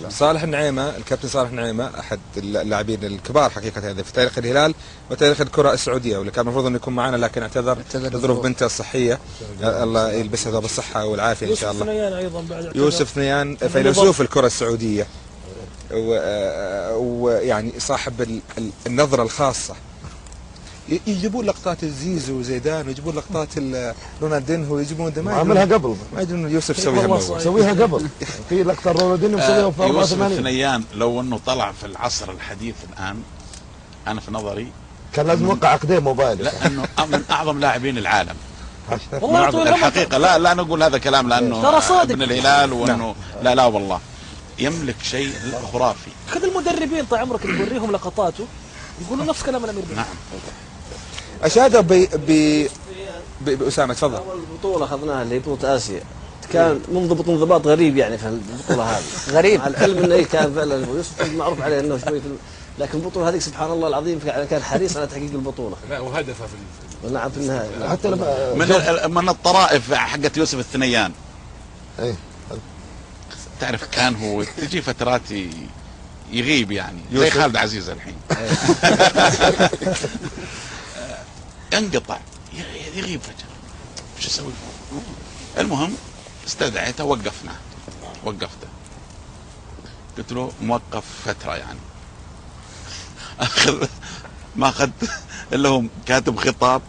صالح النعيمة، الكابتن صالح النعيمة أحد اللاعبين الكبار حقيقة هذا في تاريخ الهلال وتاريخ الكرة السعودية، واللي كان المفروض أنه يكون معنا لكن اعتذر لظروف بنته الصحية. الله يلبسها ثوب الصحة والعافية إن شاء الله. يوسف ثنيان أيضا بعد يوسف ثنيان فيلسوف الكرة السعودية، ويعني صاحب النظرة الخاصة. يجيبون لقطات الزيزو وزيدان ويجيبون لقطات رونالدينهو ويجيبون ما عملها قبل، ما يدري انه يوسف سويها قبل في لقطه رونالدينهو مسويها في 84. يوسف الثنيان لو انه طلع في العصر الحديث الان، انا في نظري كان لازم يوقع عقدين موبايل، لانه من اعظم لاعبين العالم. والله الحقيقه لا نقول هذا كلام لانه ابن الهلال وانه لا والله يملك شيء خرافي. خذ المدربين طال عمرك اللي يوريهم لقطاته يقولوا نفس كلام الامير بن. نعم. اشاد بأسامة تفضل. أول بطولة أخذناها اللي هي بطولة آسيا كان منضبط انضباط غريب يعني في البطولة هذه. غريب مع العلم انه كان فعلا يوسف معروف عليه انه شوي لكن البطولة هذيك سبحان الله العظيم كان حريص على تحقيق البطولة. لا وهدفه في نعم في النهاية. حتى لما من الطرائف حقت يوسف الثنيان. ايه تعرف كان هو تجي فترات يغيب يعني زي خالد عزيز الحين. انقطع يغيب فجأة، شو اسوي؟ المهم استدعيته وقفته قلت له موقف فترة يعني ما اخذ الا هو كاتب خطاب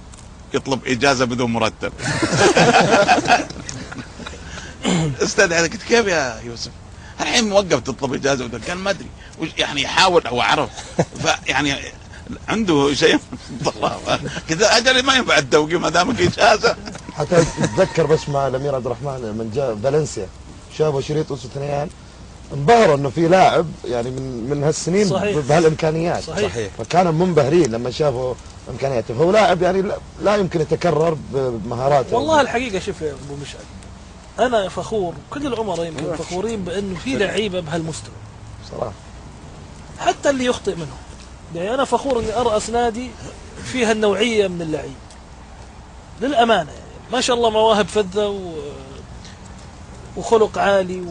يطلب اجازة بدون مرتب. استدعيته قلت كيف يا يوسف؟ الحين موقف تطلب اجازة بدون، كان ما ادري يعني يحاول او عرف فيعني عنده شيء كذا اجل ما ينفع التوقيف ما دامك اجازه. حتى اتذكر بس مع الامير عبد الرحمن لما جاء فالنسيا شافوا شريط يوسف ثنيان انبهروا انه في لاعب يعني من هالسنين بهالامكانيات. صحيح. فكانوا منبهرين لما شافوا امكانياته، فهو لاعب يعني لا يمكن يتكرر بمهاراته. والله الحقيقه شوف يا ابو مشعل، انا فخور كل العمراء يمكن فخورين بانه في لعيبه بهالمستوى صراحه، حتى اللي يخطئ منهم. يعني أنا فخور إني أرأس نادي فيها النوعية من اللعيب للأمانة، يعني ما شاء الله مواهب فذة وخلق عالي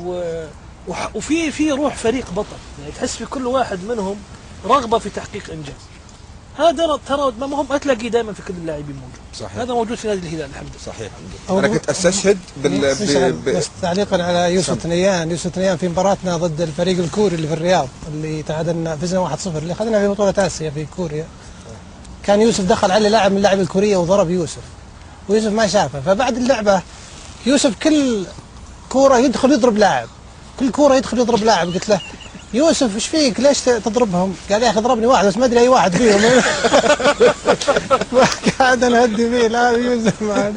وفي روح فريق بطل، يعني تحس في كل واحد منهم رغبة في تحقيق إنجاز. هذا ترى ما هم تلاقيه دائما في كل اللاعبين موجود. صحيح. هذا موجود في نادي الهلال الحمد لله. صحيح. أنا كنت أستشهد بس تعليقا على يوسف ثنيان في مباراتنا ضد الفريق الكوري اللي في الرياض اللي تعادلنا فزنا 1-0 اللي اخذنا في بطولة آسيا في كوريا. كان يوسف دخل عليه لاعب من اللاعب الكورية وضرب يوسف ويوسف ما شافه، فبعد اللعبة يوسف كل كورة يدخل يضرب لاعب، كل كورة يدخل يضرب لاعب. قلت له يوسف ايش فيك ليش تضربهم؟ قال يا اخي ضربني واحد بس ما ادري اي واحد فيهم. قاعد نهدي فيه لا يوسف ما